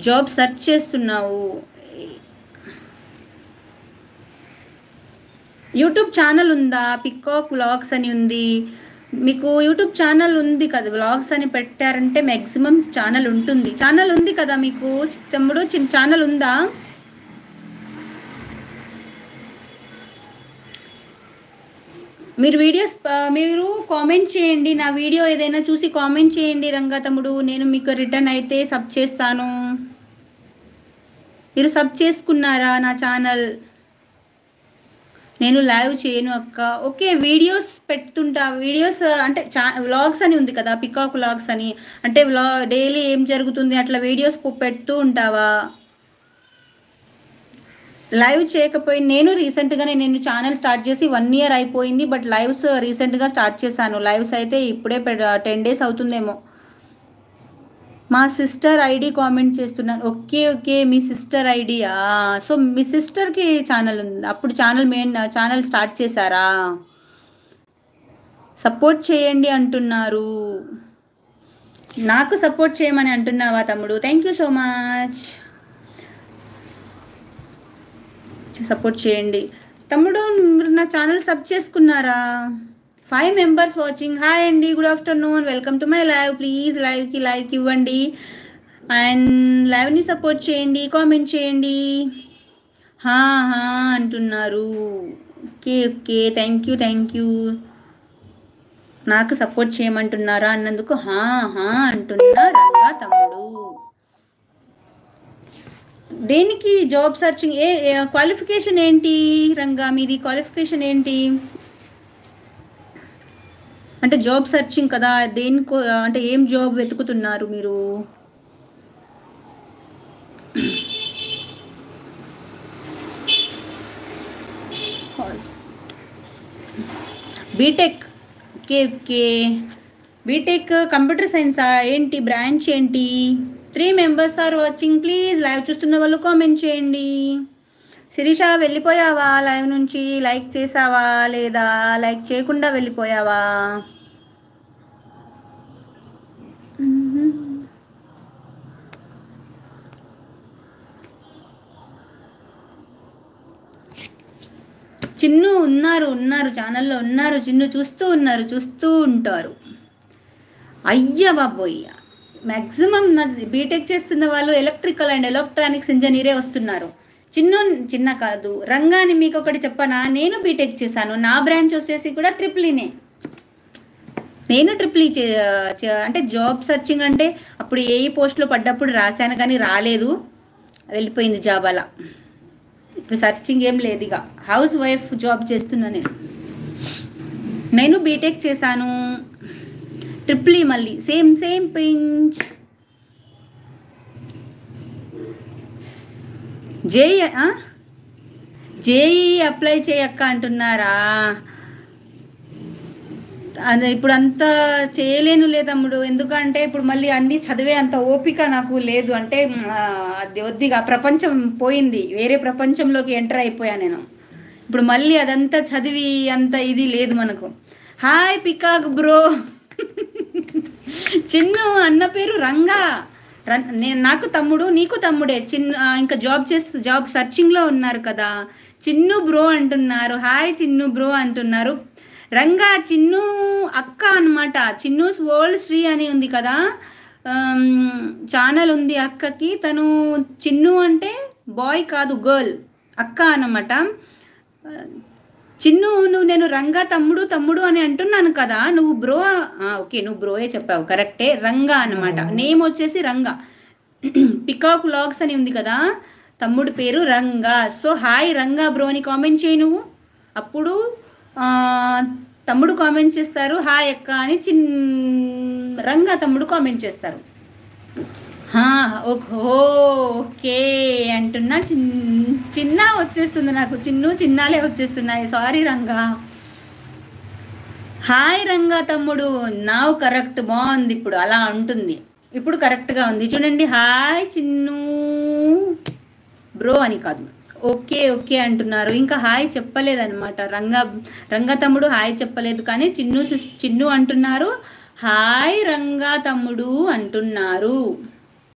Job search చేస్తున్నావు. YouTube channel ఉందా? Peacock vlogs అని ఉంది. మీకు యూట్యూబ్ ఛానల్ ఉంది కదా, వ్లాగ్స్ అని పెట్టారంటే మ్యాక్సిమం ఛానల్ ఉంటుంది. ఛానల్ ఉంది కదా మీకు తమ్ముడు, ఛానల్ ఉందా? మీరు వీడియోస్ మీరు కామెంట్ చేయండి. నా వీడియో ఏదైనా చూసి కామెంట్ చేయండి రంగా తమ్ముడు, నేను మీకు రిటర్న్ అయితే సబ్ చేస్తాను. మీరు సబ్ చేసుకున్నారా నా ఛానల్? నేను లైవ్ చేయను అక్క. ఓకే, వీడియోస్ పెడుతుంటా. వీడియోస్ అంటే వ్లాగ్స్ అని ఉంది కదా, పికాక్ వ్లాగ్స్ అని, అంటే డైలీ ఏం జరుగుతుంది అట్లా వీడియోస్ పెడుతూ ఉంటావా? లైవ్ చేయకపోయి నేను రీసెంట్గానే నేను ఛానల్ స్టార్ట్ చేసి 1 year అయిపోయింది. బట్ లైవ్స్ రీసెంట్గా స్టార్ట్ చేశాను. లైవ్స్ అయితే ఇప్పుడే 10 days అవుతుందేమో. మా సిస్టర్ ఐడి కామెంట్ చేస్తున్నాను. ఓకే ఓకే, మీ సిస్టర్ ఐడియా? సో మీ సిస్టర్కి ఛానల్ ఉంది, అప్పుడు ఛానల్ స్టార్ట్ చేశారా? సపోర్ట్ చేయండి అంటున్నారు. నాకు సపోర్ట్ చేయమని అంటున్నావా తమ్ముడు? Thank you so much. Support చేయండి తమ్ముడు. మీరు నా ఛానల్ సబ్ చేసుకున్నారా? 5 members వాచింగ్. హాయ్ అండి, good afternoon, welcome to my live. Please లైవ్కి లైక్ ఇవ్వండి అండ్ లైవ్ని సపోర్ట్ చేయండి, కామెంట్ చేయండి. హా అంటున్నారు. Okay okay, thank you. నాకు సపోర్ట్ చేయమంటున్నారా అన్నందుకు హా అంటున్నా రంగా తమ్ముడు. దేనికి జాబ్ సర్చింగ్? క్వాలిఫికేషన్ ఏంటి రంగా మీది? క్వాలిఫికేషన్ ఏంటి? అంటే జాబ్ సర్చింగ్ కదా, దేనికో అంటే ఏం జాబ్ వెతుకుతున్నారు మీరు? బీటెక్. ఓకే, బీటెక్ కంప్యూటర్ సైన్సా? ఏంటి బ్రాంచ్ ఏంటి? 3 members are watching. Please live చూస్తున్న వాళ్ళు కామెంట్ చేయండి. శిరీష వెళ్ళిపోయావా లైవ్ నుంచి? లైక్ చేసావా లేదా? లైక్ చేయకుండా వెళ్ళిపోయావా? చిన్ను ఉన్నారు ఛానల్లో ఉన్నారు. చిన్ను చూస్తూ ఉంటారు. అయ్యా బాబోయ్య, మ్యాక్సిమం నా బీటెక్ చేస్తున్న వాళ్ళు ఎలక్ట్రికల్ అండ్ ఎలక్ట్రానిక్స్ ఇంజనీరే వస్తున్నారు. చిన్న కాదు రంగాని. మీకు ఒకటి చెప్పనా, నేను బీటెక్ చేశాను. నా బ్రాంచ్ వచ్చేసి కూడా ట్రిపుల్-ఈనే. నేను ట్రిపుల్-ఈ అంటే జాబ్ సర్చింగ్ అంటే అప్పుడు ఏ పోస్ట్లో పడ్డప్పుడు రాశాను కానీ రాలేదు, వెళ్ళిపోయింది జాబ్ అలా. ఇప్పుడు సర్చింగ్ ఏం లేదు, ఇక హౌస్ వైఫ్ జాబ్ చేస్తున్నా నేను బీటెక్ చేశాను, ట్రిపుల్-ఈ మళ్ళీ సేమ్ పించ్. జేఈ అప్లై చేయక్క అంటున్నారా? అది ఇప్పుడు అంతా చేయలేను తమ్ముడు, ఎందుకంటే ఇప్పుడు మళ్ళీ అన్నీ చదివే అంత ఓపిక నాకు లేదు. అంటే అది వద్దిగా ప్రపంచం పోయింది, వేరే ప్రపంచంలోకి ఎంటర్ అయిపోయా నేను. ఇప్పుడు మళ్ళీ అదంతా చదివి అంత ఇది లేదు మనకు. Hi peacock bro. చిన్ను అన్న పేరు రంగా. నాకు తమ్ముడు, నీకు తమ్ముడే. ఇంకా జాబ్ సర్చింగ్లో ఉన్నారు కదా. చిన్ను బ్రో అంటున్నారు. హాయ్ చిన్ను బ్రో అంటున్నారు. రంగా చిన్ను అక్క అనమాట. చిన్నూస్ వరల్డ్ శ్రీ అని ఉంది కదా, ఛానల్ ఉంది అక్కకి. తను చిన్ను అంటే బాయ్ కాదు, గర్ల్, అక్క అన్నమాట. చిన్ను నేను రంగా తమ్ముడు అని అంటున్నాను కదా, నువ్వు బ్రో. ఓకే, నువ్వు బ్రోయే చెప్పావు, కరెక్టే. రంగా అన్నమాట, నేమ్ వచ్చేసి రంగా. పికాక్ వ్లాగ్స్ అని ఉంది కదా, తమ్ముడు పేరు Ranga. So hi Ranga bro అని కామెంట్ చేయి నువ్వు. అప్పుడు తమ్ముడు కామెంట్ చేస్తారు హాయ్ అక్క అని. రంగా తమ్ముడు కామెంట్ చేస్తారు. ఓకే అంటున్నా. చిన్న వచ్చేస్తుంది నాకు, చిన్నాలే వచ్చేస్తున్నాయి. సారీ రంగా. హాయ్ రంగా తమ్ముడు. నావు కరెక్ట్, బాగుంది. ఇప్పుడు అలా ఉంటుంది, ఇప్పుడు కరెక్ట్గా ఉంది చూడండి. హాయ్ చిన్ను బ్రో అని కాదు, ఓకే అంటున్నారు. ఇంకా హాయ్ చెప్పలేదన్నమాట. రంగా తమ్ముడు హాయ్ చెప్పలేదు, కానీ చిన్ను అంటున్నారు హాయ్ రంగా తమ్ముడు అంటున్నారు.